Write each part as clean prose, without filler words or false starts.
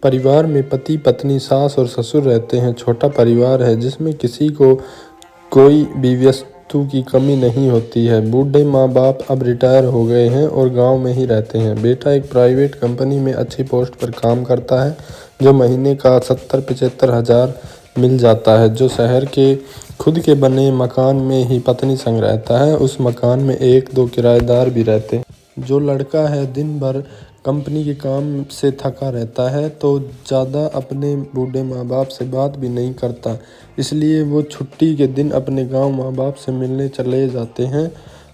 परिवार में पति पत्नी सास और ससुर रहते हैं। छोटा परिवार है जिसमें किसी को कोई भी वस्तु की कमी नहीं होती है। बूढ़े माँ बाप अब रिटायर हो गए हैं और गांव में ही रहते हैं। बेटा एक प्राइवेट कंपनी में अच्छी पोस्ट पर काम करता है जो महीने का 70-75 हज़ार मिल जाता है। जो शहर के खुद के बने मकान में ही पत्नी संग रहता है। उस मकान में 1-2 किराएदार भी रहते हैं। जो लड़का है दिन भर कंपनी के काम से थका रहता है तो ज़्यादा अपने बूढ़े माँ बाप से बात भी नहीं करता, इसलिए वो छुट्टी के दिन अपने गांव माँ बाप से मिलने चले जाते हैं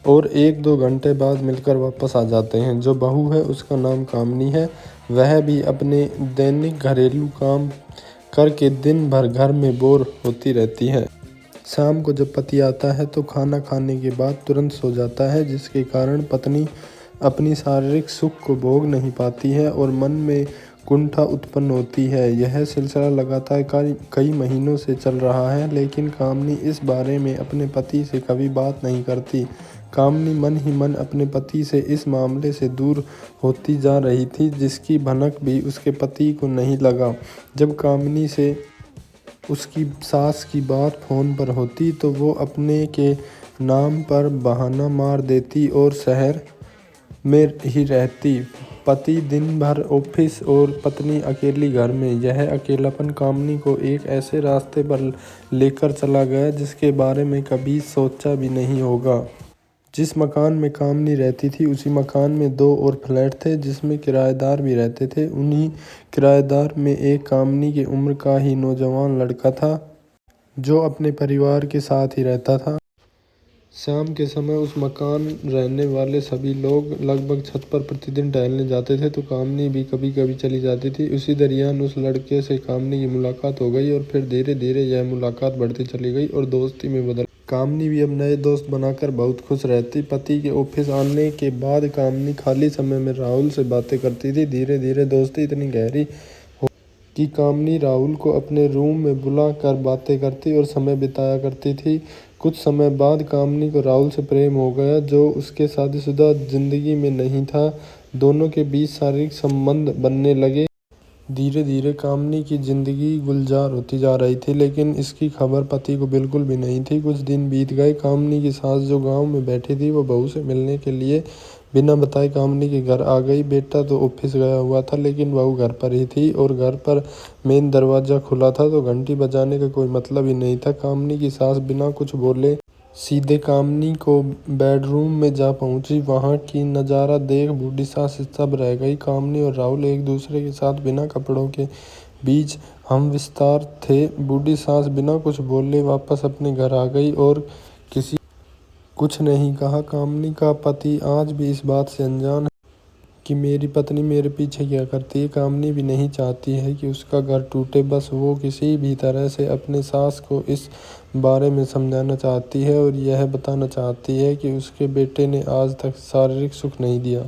और 1-2 घंटे बाद मिलकर वापस आ जाते हैं। जो बहू है उसका नाम कामनी है। वह भी अपने दैनिक घरेलू काम करके दिन भर घर में बोर होती रहती है। शाम को जब पति आता है तो खाना खाने के बाद तुरंत सो जाता है, जिसके कारण पत्नी अपनी शारीरिक सुख को भोग नहीं पाती है और मन में कुंठा उत्पन्न होती है। यह सिलसिला लगातार कई महीनों से चल रहा है, लेकिन कामनी इस बारे में अपने पति से कभी बात नहीं करती। कामनी मन ही मन अपने पति से इस मामले से दूर होती जा रही थी, जिसकी भनक भी उसके पति को नहीं लगा। जब कामनी से उसकी सास की बात फ़ोन पर होती तो वो अपने के नाम पर बहाना मार देती और शहर में ही रहती। पति दिन भर ऑफिस और पत्नी अकेली घर में। यह अकेलापन कामनी को एक ऐसे रास्ते पर लेकर चला गया जिसके बारे में कभी सोचा भी नहीं होगा। जिस मकान में कामनी रहती थी उसी मकान में 2 और फ्लैट थे जिसमें किराएदार भी रहते थे। उन्हीं किराएदार में एक कामनी की उम्र का ही नौजवान लड़का था जो अपने परिवार के साथ ही रहता था। शाम के समय उस मकान रहने वाले सभी लोग लगभग छत पर प्रतिदिन टहलने जाते थे तो कामनी भी कभी कभी चली जाती थी। उसी दरमियान उस लड़के से कामनी की मुलाकात हो गई और फिर धीरे धीरे यह मुलाकात बढ़ती चली गई और दोस्ती में बदल। कामनी भी अब नए दोस्त बनाकर बहुत खुश रहती। पति के ऑफिस आने के बाद कामनी खाली समय में राहुल से बातें करती थी। धीरे धीरे दोस्ती इतनी गहरी हो कि कामनी राहुल को अपने रूम में बुला कर बातें करती और समय बिताया करती थी। कुछ समय बाद कामनी को राहुल से प्रेम हो गया जो उसके शादीशुदा जिंदगी में नहीं था। दोनों के बीच शारीरिक संबंध बनने लगे। धीरे धीरे कामनी की जिंदगी गुलजार होती जा रही थी, लेकिन इसकी खबर पति को बिल्कुल भी नहीं थी। कुछ दिन बीत गए। कामनी की सास जो गांव में बैठी थी वो बहू से मिलने के लिए बिना बताए कामनी के घर आ गई। बेटा तो ऑफिस गया हुआ था लेकिन बहू घर पर ही थी और घर पर मेन दरवाज़ा खुला था तो घंटी बजाने का कोई मतलब ही नहीं था। कामनी की सास बिना कुछ बोले सीधे कामनी को बेडरूम में जा पहुंची। वहां की नज़ारा देख बूढ़ी सास स्तब्ध रह गई। कामनी और राहुल एक दूसरे के साथ बिना कपड़ों के बीच हमविस्तार थे। बूढ़ी सास बिना कुछ बोले वापस अपने घर आ गई और किसी कुछ नहीं कहा। कामनी का पति आज भी इस बात से अनजान है कि मेरी पत्नी मेरे पीछे क्या करती है। कामनी भी नहीं चाहती है कि उसका घर टूटे, बस वो किसी भी तरह से अपने सास को इस बारे में समझाना चाहती है और यह बताना चाहती है कि उसके बेटे ने आज तक शारीरिक सुख नहीं दिया।